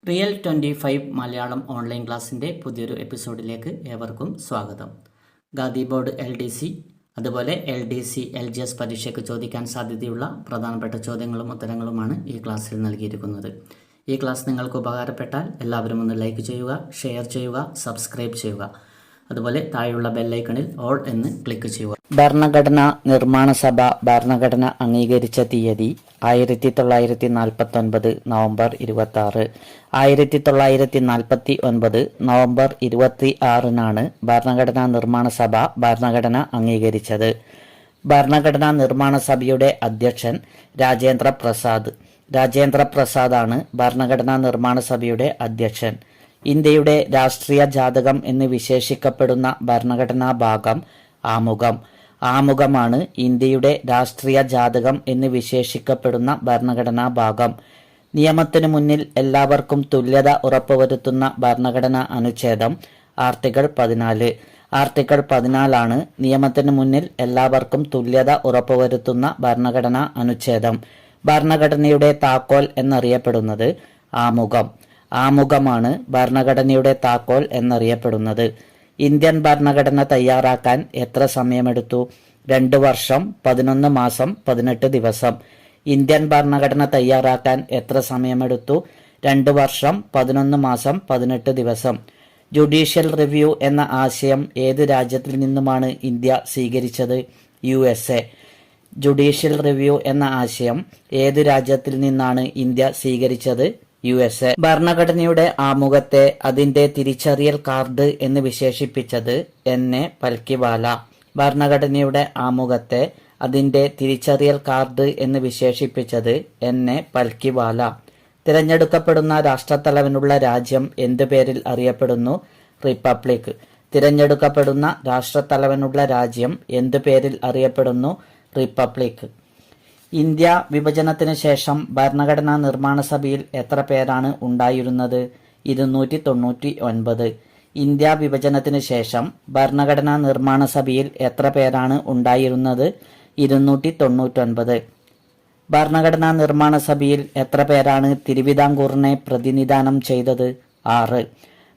Real 25 Malayalam online ക്ലാസ്സിൻ്റെ പുതിയൊരു എപ്പിസോഡിലേക്ക് ഏവർക്കും സ്വാഗതം. ഖാദി ബോർഡ് LDC അതുപോലെ LDC LGS പരീക്ഷയ്ക്ക് ചോദിക്കാൻ സാധ്യതയുള്ള പ്രധാനപ്പെട്ട ചോദ്യങ്ങളും ഉത്തരങ്ങളുമാണ് ഈ ക്ലാസ്സിൽ നൽകിയിരിക്കുന്നത്. ഈ ക്ലാസ് നിങ്ങൾക്ക് ഉപകാരപ്പെട്ടാൽ എല്ലാവരും ഒന്ന് ലൈക്ക് ചെയ്യുക, ഷെയർ ചെയ്യുക, സബ്സ്ക്രൈബ് ചെയ്യുക. അതുപോലെ താഴെയുള്ള ബെല്ലൈക്കണിൽ ഓൾ എന്ന് ക്ലിക്ക് ചെയ്യുക. ഭരണഘടനാ നിർമ്മാണ സഭ ഭരണഘടന അംഗീകരിച്ച തീയതി 1949 നവംബർ 26. 1949 നവംബർ 26-നാണ് ഭരണഘടനാ നിർമ്മാണ സഭ ഭരണഘടന അംഗീകരിച്ചത്. ഭരണഘടനാ നിർമ്മാണ സഭയുടെ അധ്യക്ഷൻ രാജേന്ദ്ര പ്രസാദാണ് ഭരണഘടനാ നിർമ്മാണ സഭയുടെ അധ്യക്ഷൻ. ഇന്ത്യയുടെ രാഷ്ട്രീയ ജാതകം എന്ന് വിശേഷിക്കപ്പെടുന്ന ഭരണഘടനാ ഭാഗം ആമുഖമാണ് ഇന്ത്യയുടെ രാഷ്ട്രീയ ജാതകം എന്ന് വിശേഷിക്കപ്പെടുന്ന ഭരണഘടനാ ഭാഗം. നിയമത്തിനു മുന്നിൽ എല്ലാവർക്കും തുല്യത ഉറപ്പുവരുത്തുന്ന ഭരണഘടനാ അനുച്ഛേദം ആർട്ടിക്കിൾ 14. ആർട്ടിക്കിൾ 14 നിയമത്തിനു മുന്നിൽ എല്ലാവർക്കും തുല്യത ഉറപ്പുവരുത്തുന്ന ഭരണഘടനാ അനുച്ഛേദം. ഭരണഘടനയുടെ താക്കോൽ എന്നറിയപ്പെടുന്നത് ആമുഖമാണ് ഭരണഘടനയുടെ താക്കോൽ എന്നറിയപ്പെടുന്നത്. ഇന്ത്യൻ ഭരണഘടന തയ്യാറാക്കാൻ എത്ര സമയമെടുത്തു? 2 വർഷം 11 മാസം 18 ദിവസം. ഇന്ത്യൻ ഭരണഘടന തയ്യാറാക്കാൻ എത്ര സമയമെടുത്തു? 2 വർഷം 11 മാസം 18 ദിവസം. ജുഡീഷ്യൽ റിവ്യൂ എന്ന ആശയം ഏത് രാജ്യത്തിൽ നിന്നുമാണ് ഇന്ത്യ സ്വീകരിച്ചത്? USA. ജുഡീഷ്യൽ റിവ്യൂ എന്ന ആശയം ഏത് രാജ്യത്തിൽ നിന്നാണ് ഇന്ത്യ സ്വീകരിച്ചത്? USA. ഭരണഘടനയുടെ ആമുഖത്തെ അതിന്റെ തിരിച്ചറിയൽ കാർഡ് എന്ന് വിശേഷിപ്പിച്ചത് N.A. പൽക്കിവാല. ഭരണഘടനയുടെ ആമുഖത്തെ അതിന്റെ തിരിച്ചറിയൽ കാർഡ് എന്ന് വിശേഷിപ്പിച്ചത് N.A. പൽക്കിവാല. തിരഞ്ഞെടുക്കപ്പെടുന്ന രാഷ്ട്രത്തലവനുള്ള രാജ്യം എന്ത് പേരിൽ അറിയപ്പെടുന്നു? റിപ്പബ്ലിക്. തിരഞ്ഞെടുക്കപ്പെടുന്ന രാഷ്ട്രത്തലവനുള്ള രാജ്യം എന്ത് പേരിൽ അറിയപ്പെടുന്നു? റിപ്പബ്ലിക്. ഇന്ത്യ വിഭജനത്തിന് ശേഷം ഭരണഘടനാ നിർമ്മാണ സഭയിൽ എത്ര പേരാണ് ഉണ്ടായിരുന്നത്? 299. ഇന്ത്യ വിഭജനത്തിന് ശേഷം ഭരണഘടനാ നിർമ്മാണ സഭയിൽ എത്ര പേരാണ് ഉണ്ടായിരുന്നത്? 299. ഭരണഘടനാ നിർമ്മാണ സഭയിൽ എത്ര പേരാണ് തിരുവിതാംകൂറിനെ പ്രതിനിധാനം ചെയ്തത്? 6.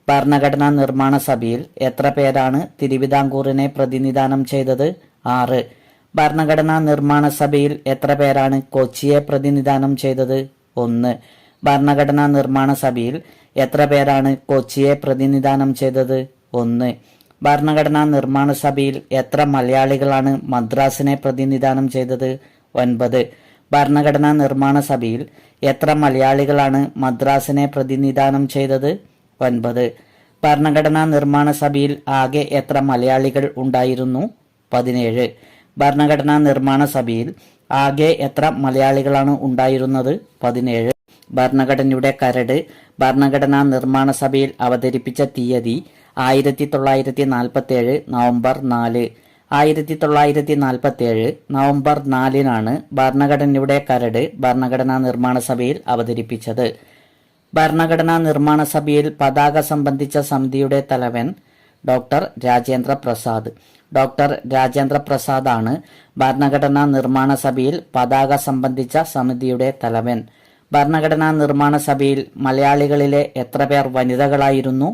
ഭരണഘടനാ നിർമ്മാണ സഭയിൽ എത്ര പേരാണ് തിരുവിതാംകൂറിനെ പ്രതിനിധാനം ചെയ്തത്? 6. ഭരണഘടനാ നിർമ്മാണ സഭയിൽ എത്ര പേരാണ് കൊച്ചിയെ പ്രതിനിധാനം ചെയ്തത്? 1. ഭരണഘടനാ നിർമ്മാണ സഭയിൽ എത്ര പേരാണ് കൊച്ചിയെ പ്രതിനിധാനം ചെയ്തത്? 1. ഭരണഘടനാ നിർമ്മാണ സഭയിൽ എത്ര മലയാളികളാണ് മദ്രാസിനെ പ്രതിനിധാനം ചെയ്തത്? 9. ഭരണഘടനാ നിർമ്മാണ സഭയിൽ എത്ര മലയാളികളാണ് മദ്രാസിനെ പ്രതിനിധാനം ചെയ്തത്? 9. ഭരണഘടനാ നിർമ്മാണ സഭയിൽ ആകെ എത്ര മലയാളികൾ ഉണ്ടായിരുന്നു? 17. ഭരണഘടനാ നിർമ്മാണ സഭയിൽ ആകെ എത്ര മലയാളികളാണ് ഉണ്ടായിരുന്നത്? 17. ഭരണഘടനയുടെ കരട് ഭരണഘടനാ നിർമ്മാണ സഭയിൽ അവതരിപ്പിച്ച തീയതി 1947 നവംബർ 4. 1947 നവംബർ 4-നാണ് ഭരണഘടനയുടെ കരട് ഭരണഘടനാ നിർമ്മാണ സഭയിൽ അവതരിപ്പിച്ചത്. ഭരണഘടനാ നിർമ്മാണ സഭയിൽ പതാക സംബന്ധിച്ച സമിതിയുടെ തലവൻ ഡോക്ടർ രാജേന്ദ്ര പ്രസാദാണ് ഭരണഘടനാ നിർമ്മാണ സഭയിൽ പതാക സംബന്ധിച്ച സമിതിയുടെ തലവൻ. ഭരണഘടനാ നിർമ്മാണ സഭയിൽ മലയാളികളിലെ എത്ര പേർ വനിതകളായിരുന്നു?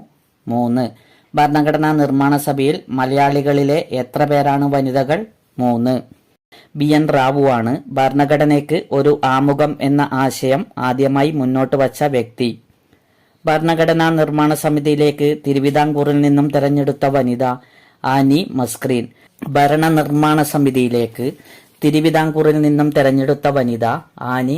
3. ഭരണഘടനാ നിർമ്മാണ സഭയിൽ മലയാളികളിലെ എത്ര പേരാണ് വനിതകൾ? 3. BN റാവുവാണ് ഭരണഘടനയ്ക്ക് ഒരു ആമുഖം എന്ന ആശയം ആദ്യമായി മുന്നോട്ട് വച്ച വ്യക്തി. ഭരണഘടനാ നിർമ്മാണ സമിതിയിലേക്ക് തിരുവിതാംകൂറിൽ നിന്നും തെരഞ്ഞെടുത്ത വനിത ആനി മസ്ക്രീൻ. ഭരണനിർമ്മാണ സമിതിയിലേക്ക് തിരുവിതാംകൂറിൽ നിന്നും തെരഞ്ഞെടുത്ത വനിത ആനി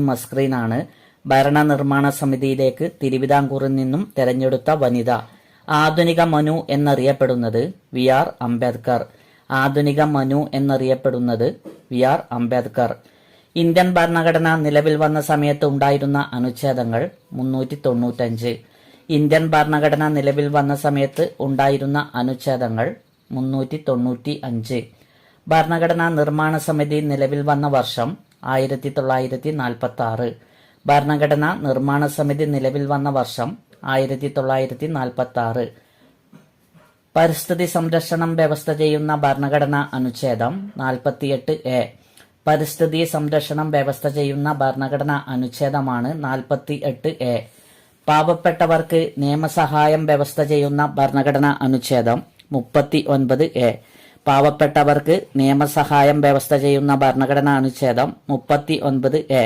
മസ്ക്രീനാണ് ഭരണനിർമ്മാണ സമിതിയിലേക്ക് തിരുവിതാംകൂറിൽ നിന്നും തെരഞ്ഞെടുത്ത വനിത. ആധുനിക മനു എന്നറിയപ്പെടുന്നത് VR അംബേദ്കർ. ഇന്ത്യൻ ഭരണഘടന നിലവിൽ വന്ന സമയത്ത് ഉണ്ടായിരുന്ന അനുച്ഛേദങ്ങൾ 395. ഇന്ത്യൻ ഭരണഘടന നിലവിൽ വന്ന സമയത്ത് ഉണ്ടായിരുന്ന അനുച്ഛേദങ്ങൾ 395. ഭരണഘടനാ നിർമ്മാണ സമിതി നിലവിൽ വന്ന വർഷം 1946. ഭരണഘടനാ നിർമ്മാണ സമിതി നിലവിൽ വന്ന വർഷം 1946. പരിസ്ഥിതി സംരക്ഷണം വ്യവസ്ഥ ചെയ്യുന്ന ഭരണഘടനാ അനുച്ഛേദം 48A. പരിസ്ഥിതി സംരക്ഷണം വ്യവസ്ഥ ചെയ്യുന്ന ഭരണഘടനാ അനുച്ഛേദമാണ് 48A. പാവപ്പെട്ടവർക്ക് നിയമസഹായം വ്യവസ്ഥ ചെയ്യുന്ന ഭരണഘടനാ അനുച്ഛേദം 39A. പാവപ്പെട്ടവർക്ക് നിയമസഹായം വ്യവസ്ഥ ചെയ്യുന്ന ഭരണഘടനാ അനുച്ഛേദം 39A.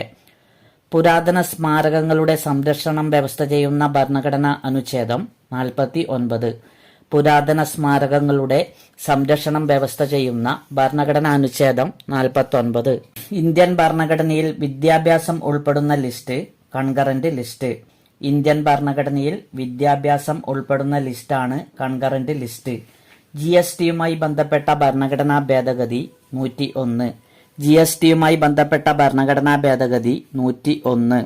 പുരാതന സ്മാരകങ്ങളുടെ സംരക്ഷണം വ്യവസ്ഥ ചെയ്യുന്ന ഭരണഘടനാ അനുച്ഛേദം 49. പുരാതന സ്മാരകങ്ങളുടെ സംരക്ഷണം വ്യവസ്ഥ ചെയ്യുന്ന ഭരണഘടനാ അനുച്ഛേദം 49. ഇന്ത്യൻ ഭരണഘടനയിൽ വിദ്യാഭ്യാസം ഉൾപ്പെടുന്ന ലിസ്റ്റ് കൺകറന്റ് ലിസ്റ്റ്. ഇന്ത്യൻ ഭരണഘടനയിൽ വിദ്യാഭ്യാസം ഉൾപ്പെടുന്ന ലിസ്റ്റാണ് കൺകറന്റ് ലിസ്റ്റ്. GSTയുമായി ബന്ധപ്പെട്ട ഭരണഘടനാ ഭേദഗതി 101. GSTയുമായി ബന്ധപ്പെട്ട ഭരണഘടനാ ഭേദഗതി 101.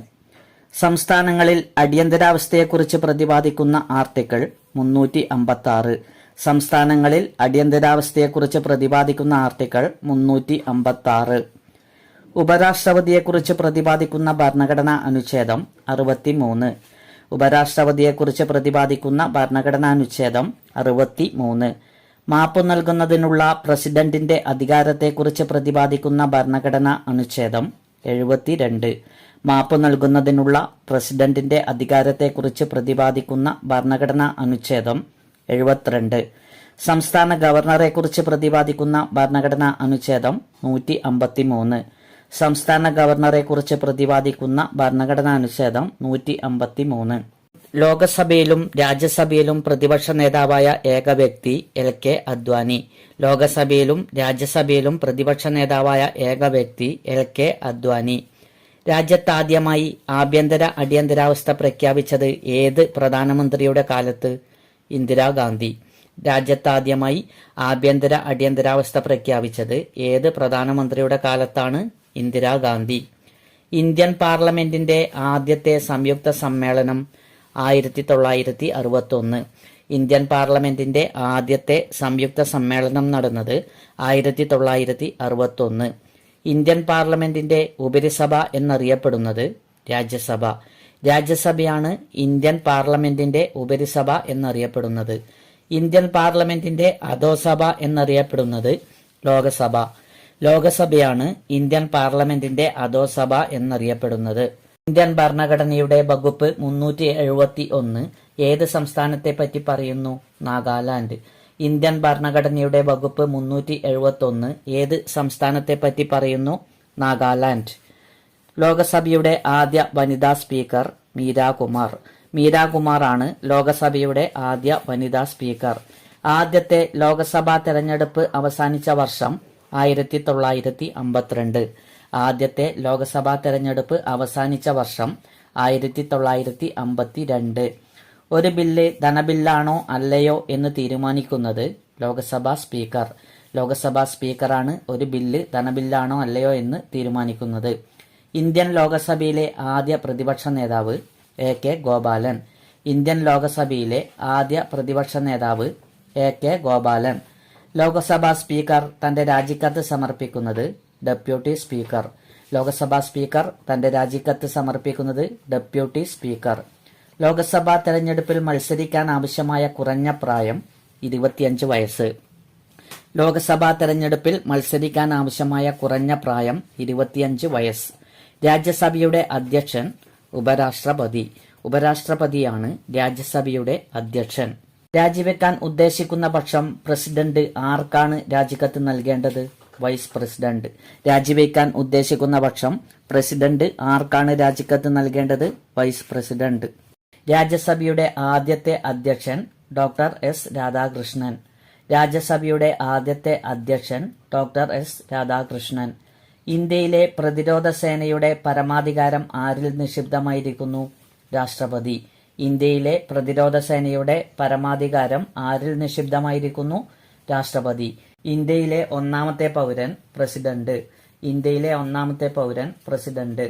സംസ്ഥാനങ്ങളിൽ അടിയന്തരാവസ്ഥയെക്കുറിച്ച് പ്രതിപാദിക്കുന്ന ആർട്ടിക്കിൾ 356. സംസ്ഥാനങ്ങളിൽ അടിയന്തരാവസ്ഥയെക്കുറിച്ച് പ്രതിപാദിക്കുന്ന ആർട്ടിക്കിൾ 356. ഉപരാഷ്ട്രപതിയെക്കുറിച്ച് പ്രതിപാദിക്കുന്ന ഭരണഘടനാ അനുച്ഛേദം 63. ഉപരാഷ്ട്രപതിയെക്കുറിച്ച് പ്രതിപാദിക്കുന്ന ഭരണഘടനാ അനുച്ഛേദം 63. മാപ്പ് നൽകുന്നതിനുള്ള പ്രസിഡന്റിന്റെ അധികാരത്തെക്കുറിച്ച് പ്രതിപാദിക്കുന്ന ഭരണഘടനാ അനുച്ഛേദം 72. മാപ്പ് നൽകുന്നതിനുള്ള പ്രസിഡന്റിന്റെ അധികാരത്തെക്കുറിച്ച് പ്രതിപാദിക്കുന്ന ഭരണഘടനാ അനുച്ഛേദം 72. സംസ്ഥാന ഗവർണറെക്കുറിച്ച് പ്രതിപാദിക്കുന്ന ഭരണഘടനാ അനുച്ഛേദം 153. സംസ്ഥാന ഗവർണറെക്കുറിച്ച് പ്രതിപാദിക്കുന്ന ഭരണഘടനാ അനുച്ഛേദം 153. ലോകസഭയിലും രാജ്യസഭയിലും പ്രതിപക്ഷ നേതാവായ ഏക വ്യക്തി LK അദ്വാനി. ലോകസഭയിലും രാജ്യസഭയിലും പ്രതിപക്ഷ നേതാവായ ഏക വ്യക്തി LK അദ്വാനി. രാജ്യത്താദ്യമായി ആഭ്യന്തര അടിയന്തരാവസ്ഥ പ്രഖ്യാപിച്ചത് ഏത് പ്രധാനമന്ത്രിയുടെ കാലത്ത്? ഇന്ദിരാഗാന്ധി. രാജ്യത്താദ്യമായി ആഭ്യന്തര അടിയന്തരാവസ്ഥ പ്രഖ്യാപിച്ചത് ഏത് പ്രധാനമന്ത്രിയുടെ കാലത്താണ്? ഇന്ദിരാഗാന്ധി. ഇന്ത്യൻ പാർലമെന്റിന്റെ ആദ്യത്തെ സംയുക്ത സമ്മേളനം 1961. ഇന്ത്യൻ പാർലമെന്റിന്റെ ആദ്യത്തെ സംയുക്ത സമ്മേളനം നടന്നത് 1961. ഇന്ത്യൻ പാർലമെന്റിന്റെ ഉപരിസഭ എന്നറിയപ്പെടുന്നത് രാജ്യസഭ. രാജ്യസഭയാണ് ഇന്ത്യൻ പാർലമെന്റിന്റെ ഉപരിസഭ എന്നറിയപ്പെടുന്നത്. ഇന്ത്യൻ പാർലമെന്റിന്റെ അധോസഭ എന്നറിയപ്പെടുന്നത് ലോകസഭ. ലോകസഭയാണ് ഇന്ത്യൻ പാർലമെന്റിന്റെ അധോസഭ എന്നറിയപ്പെടുന്നത്. ഇന്ത്യൻ ഭരണഘടനയുടെ വകുപ്പ് 371 ഏത് സംസ്ഥാനത്തെ പറ്റി പറയുന്നു? നാഗാലാൻഡ്. ഇന്ത്യൻ ഭരണഘടനയുടെ വകുപ്പ് 371 ഏത് സംസ്ഥാനത്തെ പറ്റി പറയുന്നു? നാഗാലാൻഡ്. ലോകസഭയുടെ ആദ്യ വനിതാ സ്പീക്കർ മീരാ കുമാർ. മീരാ കുമാറാണ് ലോകസഭയുടെ ആദ്യ വനിതാ സ്പീക്കർ. ആദ്യത്തെ ലോകസഭാ തെരഞ്ഞെടുപ്പ് അവസാനിച്ച വർഷം 1952. ആദ്യത്തെ ലോകസഭാ തെരഞ്ഞെടുപ്പ് അവസാനിച്ച വർഷം 1952. ഒരു ബില്ല് ധനബില്ലാണോ അല്ലയോ എന്ന് തീരുമാനിക്കുന്നത് ലോകസഭാ സ്പീക്കർ. ലോകസഭാ സ്പീക്കറാണ് ഒരു ബില്ല് ധനബില്ലാണോ അല്ലയോ എന്ന് തീരുമാനിക്കുന്നത്. ഇന്ത്യൻ ലോകസഭയിലെ ആദ്യ പ്രതിപക്ഷ നേതാവ് AK ഗോപാലൻ. ഇന്ത്യൻ ലോകസഭയിലെ ആദ്യ പ്രതിപക്ഷ നേതാവ് AK ഗോപാലൻ. ലോകസഭാ സ്പീക്കർ തന്റെ രാജിക്കത്ത് സമർപ്പിക്കുന്നത് ഡെപ്യൂട്ടി സ്പീക്കർ. ലോകസഭാ സ്പീക്കർ തന്റെ രാജിക്കത്ത് സമർപ്പിക്കുന്നത് ഡെപ്യൂട്ടി സ്പീക്കർ. ലോകസഭാ തെരഞ്ഞെടുപ്പിൽ മത്സരിക്കാൻ ആവശ്യമായ കുറഞ്ഞ പ്രായം 25 വയസ്സ്. ലോകസഭാ തെരഞ്ഞെടുപ്പിൽ മത്സരിക്കാൻ ആവശ്യമായ കുറഞ്ഞ പ്രായം 25 വയസ്സ്. രാജ്യസഭയുടെ അധ്യക്ഷൻ ഉപരാഷ്ട്രപതി. ഉപരാഷ്ട്രപതിയാണ് രാജ്യസഭയുടെ അധ്യക്ഷൻ. രാജിവെക്കാൻ ഉദ്ദേശിക്കുന്ന പക്ഷം പ്രസിഡന്റ് ആർക്കാണ് രാജിക്കത്ത് നൽകേണ്ടത്? Vice president. രാജിവെക്കാൻ ഉദ്ദേശിക്കുന്ന പക്ഷം പ്രസിഡന്റ് ആർക്കാണ് രാജിക്കത്ത് നൽകേണ്ടത്? Vice president. രാജ്യസഭയുടെ ആദ്യത്തെ അധ്യക്ഷൻ ഡോക്ടർ S രാധാകൃഷ്ണൻ. രാജ്യസഭയുടെ ആദ്യത്തെ അധ്യക്ഷൻ ഡോക്ടർ S രാധാകൃഷ്ണൻ. ഇന്ത്യയിലെ പ്രതിരോധ സേനയുടെ പരമാധികാരം ആരിൽ നിക്ഷിപ്തമായിരിക്കുന്നു? രാഷ്ട്രപതി. ഇന്ത്യയിലെ പ്രതിരോധ സേനയുടെ പരമാധികാരം ആരിൽ നിക്ഷിപ്തമായിരിക്കുന്നു? രാഷ്ട്രപതി. ഇന്ത്യയിലെ ഒന്നാമത്തെ പൗരൻ പ്രസിഡന്റ്. ഇന്ത്യയിലെ ഒന്നാമത്തെ പൗരൻ പ്രസിഡന്റ്.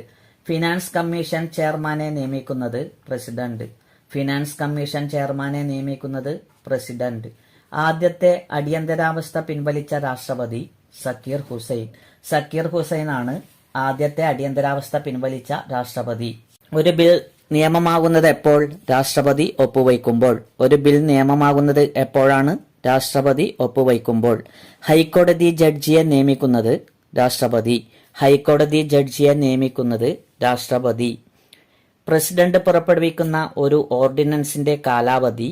ഫിനാൻസ് കമ്മീഷൻ ചെയർമാനെ നിയമിക്കുന്നത് പ്രസിഡന്റ്. ഫിനാൻസ് കമ്മീഷൻ ചെയർമാനെ നിയമിക്കുന്നത് പ്രസിഡന്റ്. ആദ്യത്തെ അടിയന്തരാവസ്ഥ പിൻവലിച്ച രാഷ്ട്രപതി സക്കീർ ഹുസൈൻ. സക്കീർ ഹുസൈനാണ് ആദ്യത്തെ അടിയന്തരാവസ്ഥ പിൻവലിച്ച രാഷ്ട്രപതി. ഒരു ബിൽ നിയമമാകുന്നത് എപ്പോൾ? രാഷ്ട്രപതി ഒപ്പുവയ്ക്കുമ്പോൾ. ഒരു ബിൽ നിയമമാകുന്നത് എപ്പോഴാണ്? രാഷ്ട്രപതി ഒപ്പുവയ്ക്കുമ്പോൾ. ഹൈക്കോടതി ജഡ്ജിയെ നിയമിക്കുന്നത് രാഷ്ട്രപതി. ഹൈക്കോടതി ജഡ്ജിയെ നിയമിക്കുന്നത് രാഷ്ട്രപതി. പ്രസിഡന്റ് പുറപ്പെടുവിക്കുന്ന ഒരു ഓർഡിനൻസിന്റെ കാലാവധി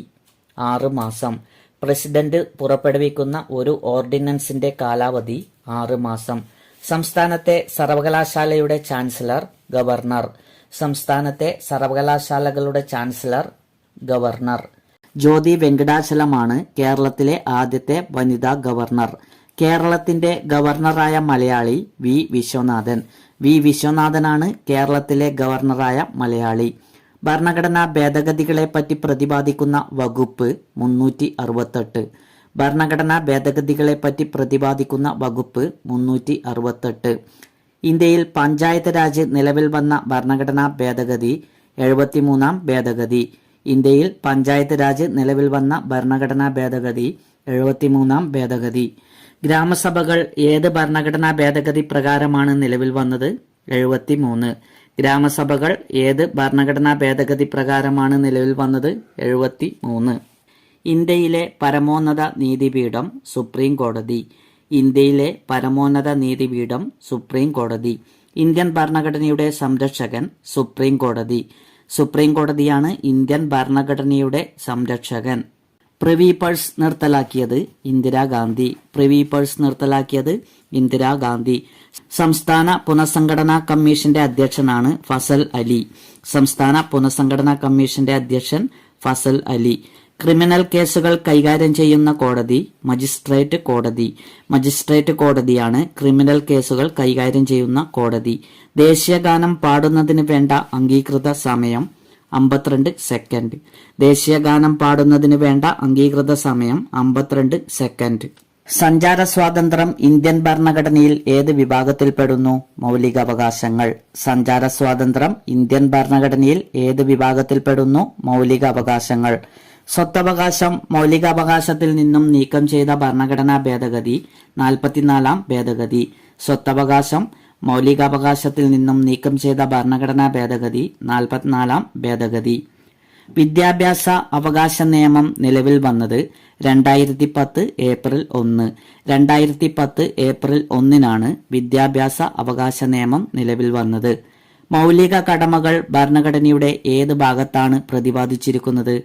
6 മാസം. പ്രസിഡന്റ് പുറപ്പെടുവിക്കുന്ന ഒരു ഓർഡിനൻസിന്റെ കാലാവധി 6 മാസം. സംസ്ഥാനത്തെ സർവകലാശാലയുടെ ചാൻസലർ ഗവർണർ. സംസ്ഥാനത്തെ സർവകലാശാലകളുടെ ചാൻസലർ ഗവർണർ. ജ്യോതി വെങ്കടാചലമാണ് കേരളത്തിലെ ആദ്യത്തെ വനിതാ ഗവർണർ. കേരളത്തിന്റെ ഗവർണറായ മലയാളി വി വിശ്വനാഥൻ. വി വിശ്വനാഥനാണ് കേരളത്തിലെ ഗവർണറായ മലയാളി. ഭരണഘടനാ ഭേദഗതികളെപ്പറ്റി പ്രതിപാദിക്കുന്ന വകുപ്പ് 368. ഭരണഘടനാ ഭേദഗതികളെപ്പറ്റി പ്രതിപാദിക്കുന്ന വകുപ്പ് 368. ഇന്ത്യയിൽ പഞ്ചായത്ത് രാജ് നിലവിൽ വന്ന ഭരണഘടനാ ഭേദഗതി 73-ാം ഭേദഗതി. ഇന്ത്യയിൽ പഞ്ചായത്ത് രാജ് നിലവിൽ വന്ന ഭരണഘടനാ ഭേദഗതി 73-ാം ഭേദഗതി. ഗ്രാമസഭകൾ ഏത് ഭരണഘടനാ ഭേദഗതി പ്രകാരമാണ് നിലവിൽ വന്നത്? 73. ഗ്രാമസഭകൾ ഏത് ഭരണഘടനാ ഭേദഗതി പ്രകാരമാണ് നിലവിൽ വന്നത്? 73. ഇന്ത്യയിലെ പരമോന്നത നീതിപീഠം സുപ്രീം കോടതി. ഇന്ത്യയിലെ പരമോന്നത നീതിപീഠം സുപ്രീം കോടതി. ഇന്ത്യൻ ഭരണഘടനയുടെ സംരക്ഷകൻ സുപ്രീം കോടതി. സുപ്രീം കോടതിയാണ് ഇന്ത്യൻ ഭരണഘടനയുടെ സംരക്ഷകൻ. പ്രിവി പഴ്സ് നിർത്തലാക്കിയത് ഇന്ദിരാഗാന്ധി. പ്രിവി പഴ്സ് നിർത്തലാക്കിയത് ഇന്ദിരാഗാന്ധി. സംസ്ഥാന പുനഃസംഘടനാ കമ്മീഷന്റെ അധ്യക്ഷനാണ് ഫസൽ അലി. സംസ്ഥാന പുനഃസംഘടനാ കമ്മീഷന്റെ അധ്യക്ഷൻ ഫസൽ അലി. ക്രിമിനൽ കേസുകൾ കൈകാര്യം ചെയ്യുന്ന കോടതി മജിസ്ട്രേറ്റ് കോടതി. മജിസ്ട്രേറ്റ് കോടതിയാണ് ക്രിമിനൽ കേസുകൾ കൈകാര്യം ചെയ്യുന്ന കോടതി. ദേശീയഗാനം പാടുന്നതിന് വേണ്ട അംഗീകൃത സമയം 52 സെക്കൻഡ്. ദേശീയഗാനം പാടുന്നതിന് വേണ്ട അംഗീകൃത സമയം 52 സെക്കൻഡ്. സഞ്ചാര സ്വാതന്ത്ര്യം ഇന്ത്യൻ ഭരണഘടനയിൽ ഏത് വിഭാഗത്തിൽപ്പെടുന്നു? മൗലികാവകാശങ്ങൾ. സഞ്ചാര സ്വാതന്ത്ര്യം ഇന്ത്യൻ ഭരണഘടനയിൽ ഏത് വിഭാഗത്തിൽപ്പെടുന്നു? മൗലികാവകാശങ്ങൾ. സ്വത്തവകാശം മൗലികാവകാശത്തിൽ നിന്നും നീക്കം ചെയ്ത ഭരണഘടനാ ഭേദഗതി 44-ാം ഭേദഗതി. സ്വത്തവകാശം മൗലികാവകാശത്തിൽ നിന്നും നീക്കം ചെയ്ത ഭരണഘടനാ ഭേദഗതി 44-ാം ഭേദഗതി. വിദ്യാഭ്യാസ അവകാശ നിയമം നിലവിൽ വന്നത് 2010 ഏപ്രിൽ 1. 2010 ഏപ്രിൽ 1-നാണ് വിദ്യാഭ്യാസ അവകാശ നിയമം നിലവിൽ വന്നത്. മൗലിക കടമകൾ ഭരണഘടനയുടെ ഏത് ഭാഗത്താണ് പ്രതിപാദിച്ചിരിക്കുന്നത്?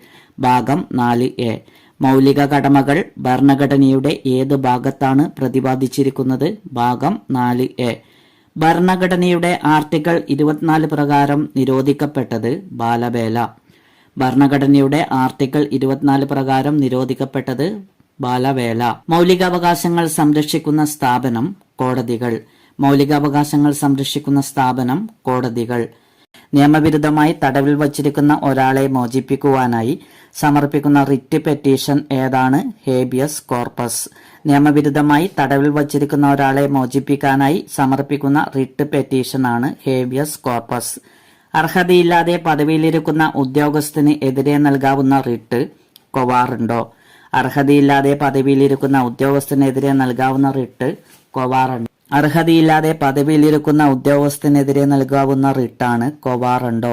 ഭാഗം 4A. മൗലിക കടമകൾ ഭരണഘടനയുടെ ഏത് ഭാഗത്താണ് പ്രതിപാദിച്ചിരിക്കുന്നത്? ഭാഗം 4A. ഭരണഘടനയുടെ ആർട്ടിക്കിൾ 24 പ്രകാരം നിരോധിക്കപ്പെട്ടത് ബാലവേല. ഭരണഘടനയുടെ ആർട്ടിക്കിൾ 24 പ്രകാരം നിരോധിക്കപ്പെട്ടത് ബാലവേല. മൗലികാവകാശങ്ങൾ സംരക്ഷിക്കുന്ന സ്ഥാപനം കോടതികൾ. മൗലികാവകാശങ്ങൾ സംരക്ഷിക്കുന്ന സ്ഥാപനം കോടതികൾ. നിയമവിരുദ്ധമായി തടവിൽ വച്ചിരിക്കുന്ന ഒരാളെ മോചിപ്പിക്കുവാനായി സമർപ്പിക്കുന്ന റിറ്റ് പെറ്റീഷൻ ഏതാണ്? Habeas corpus. നിയമവിരുദ്ധമായി തടവിൽ വച്ചിരിക്കുന്ന ഒരാളെ മോചിപ്പിക്കാനായി സമർപ്പിക്കുന്ന റിറ്റ് പെറ്റീഷനാണ് ഹേബിയസ് കോർപ്പസ്. അർഹതയില്ലാതെ പദവിയിലിരിക്കുന്ന ഉദ്യോഗസ്ഥന് എതിരെ നൽകാവുന്ന റിട്ട് കൊവാറണ്ടോ. അർഹതയില്ലാതെ പദവിയിലിരിക്കുന്ന ഉദ്യോഗസ്ഥനെതിരെ നൽകാവുന്ന റിട്ട് കൊവാറണ്ടോ. അർഹതയില്ലാതെ പദവിയിലിരിക്കുന്ന ഉദ്യോഗസ്ഥനെതിരെ നൽകാവുന്ന റിട്ടാണ് കൊവാറണ്ടോ.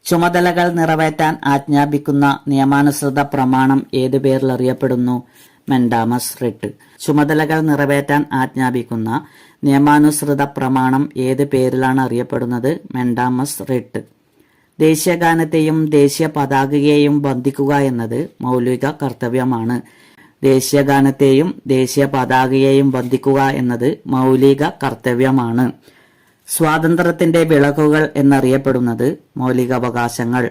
ചുമതലകൾ നിറവേറ്റാൻ ആജ്ഞാപിക്കുന്ന നിയമാനുസൃത പ്രമാണം ഏതു പേരിൽ അറിയപ്പെടുന്നു? Mandamus writ. ചുമതലകൾ നിറവേറ്റാൻ ആജ്ഞാപിക്കുന്ന നിയമാനുസൃത പ്രമാണം ഏത് പേരിലാണ് അറിയപ്പെടുന്നത്? Mandamus writ. ദേശീയഗാനത്തെയും ദേശീയ പതാകയെയും ബന്ധിക്കുക എന്നത് മൗലിക കർത്തവ്യമാണ്. ദേശീയഗാനത്തെയും ദേശീയ പതാകയെയും ബന്ധിക്കുക എന്നത് മൗലിക കർത്തവ്യമാണ്. സ്വാതന്ത്ര്യത്തിന്റെ വിളക്കുകൾ എന്നറിയപ്പെടുന്നത് മൗലികാവകാശങ്ങൾ.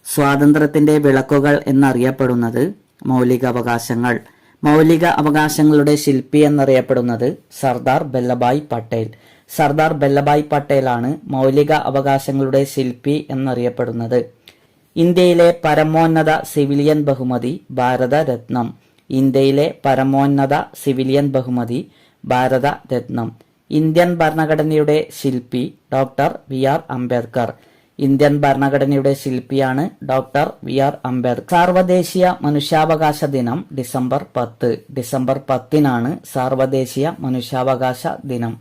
സ്വാതന്ത്ര്യത്തിന്റെ വിളക്കുകൾ എന്നറിയപ്പെടുന്നത് മൗലികാവകാശങ്ങൾ. മൗലിക അവകാശങ്ങളുടെ ശില്പി എന്നറിയപ്പെടുന്നത് സർദാർ വല്ലഭായ് പട്ടേൽ. സർദാർ വല്ലഭായ് പട്ടേലാണ് മൗലിക അവകാശങ്ങളുടെ ശില്പി എന്നറിയപ്പെടുന്നത്. ഇന്ത്യയിലെ പരമോന്നത സിവിലിയൻ ബഹുമതി ഭാരതരത്നം. ഇന്ത്യയിലെ പരമോന്നത സിവിലിയൻ ബഹുമതി ഭാരതരത്നം. ഇന്ത്യൻ ഭരണഘടനയുടെ ശില്പി ഡോക്ടർ വി.ആർ. അംബേദ്കർ. ഇന്ത്യൻ ഭരണഘടനയുടെ ശില്പിയാണ് ഡോക്ടർ വി.ആർ. അംബേദ്കർ. സാർവദേശീയ മനുഷ്യാവകാശ ദിനം ഡിസംബർ 10. ഡിസംബർ 10-നാണ് സാർവദേശീയ മനുഷ്യാവകാശ ദിനം.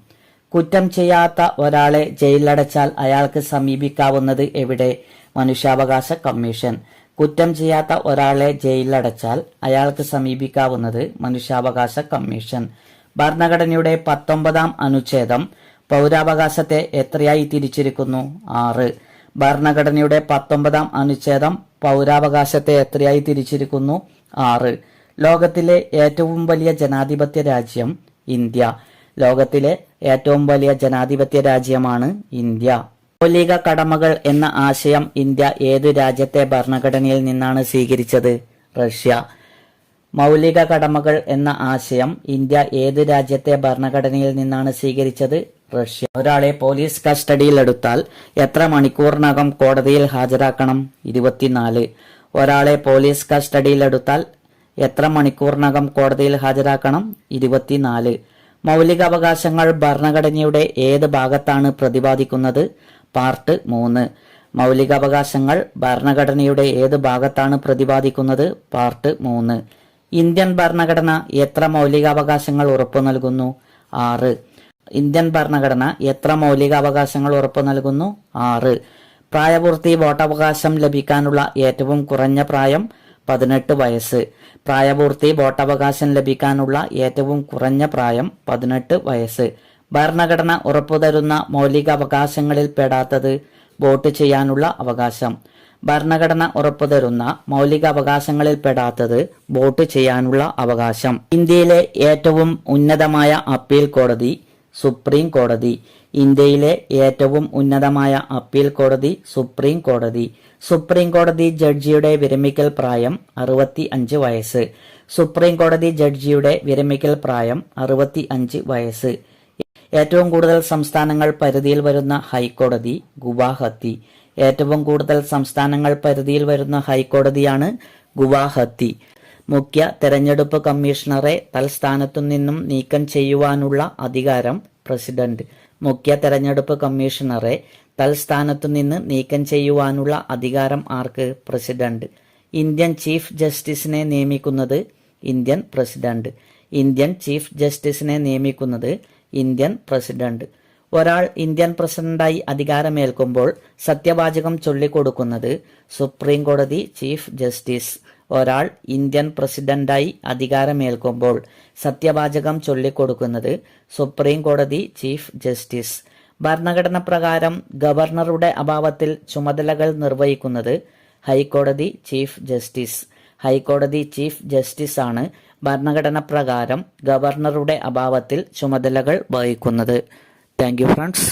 കുറ്റം ചെയ്യാത്ത ഒരാളെ ജയിലിലടച്ചാൽ അയാൾക്ക് സമീപിക്കാവുന്നത് എവിടെ? മനുഷ്യാവകാശ കമ്മീഷൻ. കുറ്റം ചെയ്യാത്ത ഒരാളെ ജയിലിലടച്ചാൽ അയാൾക്ക് സമീപിക്കാവുന്നത് മനുഷ്യാവകാശ കമ്മീഷൻ. ഭരണഘടനയുടെ 19-ാം അനുച്ഛേദം പൗരാവകാശത്തെ എത്രയായി തിരിച്ചിരിക്കുന്നു? 6. ഭരണഘടനയുടെ 19-ാം അനുച്ഛേദം പൗരാവകാശത്തെ എത്രയായി തിരിച്ചിരിക്കുന്നു? 6. ലോകത്തിലെ ഏറ്റവും വലിയ ജനാധിപത്യ രാജ്യം ഇന്ത്യ. ലോകത്തിലെ ഏറ്റവും വലിയ ജനാധിപത്യ രാജ്യമാണ് ഇന്ത്യ. മൗലിക കടമകൾ എന്ന ആശയം ഇന്ത്യ ഏതു രാജ്യത്തെ ഭരണഘടനയിൽ നിന്നാണ് സ്വീകരിച്ചത്? റഷ്യ. മൗലിക കടമകൾ എന്ന ആശയം ഇന്ത്യ ഏതു രാജ്യത്തെ ഭരണഘടനയിൽ നിന്നാണ് സ്വീകരിച്ചത്? റഷ്യ. ഒരാളെ പോലീസ് കസ്റ്റഡിയിലെടുത്താൽ എത്ര മണിക്കൂറിനകം കോടതിയിൽ ഹാജരാക്കണം? 24. ഒരാളെ പോലീസ് കസ്റ്റഡിയിലെടുത്താൽ എത്ര മണിക്കൂറിനകം കോടതിയിൽ ഹാജരാക്കണം? 24. മൗലികാവകാശങ്ങൾ ഭരണഘടനയുടെ ഏത് ഭാഗത്താണ് പ്രതിപാദിക്കുന്നത്? പാർട്ട് 3. മൗലികാവകാശങ്ങൾ ഭരണഘടനയുടെ ഏത് ഭാഗത്താണ് പ്രതിപാദിക്കുന്നത്? പാർട്ട് 3. ഇന്ത്യൻ ഭരണഘടന എത്ര മൗലികാവകാശങ്ങൾ ഉറപ്പു നൽകുന്നു? 6. ഇന്ത്യൻ ഭരണഘടന എത്ര മൗലികാവകാശങ്ങൾ ഉറപ്പു നൽകുന്നു? 6. പ്രായപൂർത്തി വോട്ടവകാശം ലഭിക്കാനുള്ള ഏറ്റവും കുറഞ്ഞ പ്രായം 18 വയസ്സ്. പ്രായപൂർത്തി വോട്ടവകാശം ലഭിക്കാനുള്ള ഏറ്റവും കുറഞ്ഞ പ്രായം 18 വയസ്സ്. ഭരണഘടന ഉറപ്പുതരുന്ന മൗലികാവകാശങ്ങളിൽ പെടാത്തത് വോട്ട് ചെയ്യാനുള്ള അവകാശം. ഭരണഘടന ഉറപ്പുതരുന്ന മൗലികാവകാശങ്ങളിൽ പെടാത്തത് വോട്ട് ചെയ്യാനുള്ള അവകാശം. ഇന്ത്യയിലെ ഏറ്റവും ഉന്നതമായ അപ്പീൽ കോടതി സുപ്രീം കോടതി. ഇന്ത്യയിലെ ഏറ്റവും ഉന്നതമായ അപ്പീൽ കോടതി സുപ്രീം കോടതി. സുപ്രീം കോടതി ജഡ്ജിയുടെ വിരമിക്കൽ പ്രായം 65 വയസ്സ്. സുപ്രീം കോടതി ജഡ്ജിയുടെ വിരമിക്കൽ പ്രായം 65 വയസ്സ്. ഏറ്റവും കൂടുതൽ സംസ്ഥാനങ്ങൾ പരിധിയിൽ വരുന്ന ഹൈക്കോടതി ഗുവാഹത്തി. ഏറ്റവും കൂടുതൽ സംസ്ഥാനങ്ങൾ പരിധിയിൽ വരുന്ന ഹൈക്കോടതിയാണ് ഗുവാഹത്തി. മുഖ്യ തെരഞ്ഞെടുപ്പ് കമ്മീഷണറെ തൽസ്ഥാനത്തു നിന്നും നീക്കം ചെയ്യുവാനുള്ള അധികാരം പ്രസിഡന്റ്. മുഖ്യ തെരഞ്ഞെടുപ്പ് കമ്മീഷണറെ തൽസ്ഥാനത്തു നിന്ന് നീക്കം ചെയ്യുവാനുള്ള അധികാരം ആർക്ക്? പ്രസിഡന്റ്. ഇന്ത്യൻ ചീഫ് ജസ്റ്റിസിനെ നിയമിക്കുന്നത് ഇന്ത്യൻ പ്രസിഡന്റ്. ഇന്ത്യൻ ചീഫ് ജസ്റ്റിസിനെ നിയമിക്കുന്നത് ഇന്ത്യൻ പ്രസിഡന്റ്. ഒരാൾ ഇന്ത്യൻ പ്രസിഡന്റായി അധികാരമേൽക്കുമ്പോൾ സത്യവാചകം ചൊല്ലിക്കൊടുക്കുന്നത് സുപ്രീം കോടതി ചീഫ് ജസ്റ്റിസ്. ഒരാൾ ഇന്ത്യൻ പ്രസിഡന്റായി അധികാരമേൽക്കുമ്പോൾ സത്യവാചകം ചൊല്ലിക്കൊടുക്കുന്നത് സുപ്രീം കോടതി ചീഫ് ജസ്റ്റിസ്. ഭരണഘടന പ്രകാരം ഗവർണറുടെ അഭാവത്തിൽ ചുമതലകൾ നിർവഹിക്കുന്നത് ഹൈക്കോടതി ചീഫ് ജസ്റ്റിസ്. ഹൈക്കോടതി ചീഫ് ജസ്റ്റിസ് ആണ് ഭരണഘടന പ്രകാരം ഗവർണറുടെ അഭാവത്തിൽ ചുമതലകൾ വഹിക്കുന്നത്. Thank you friends.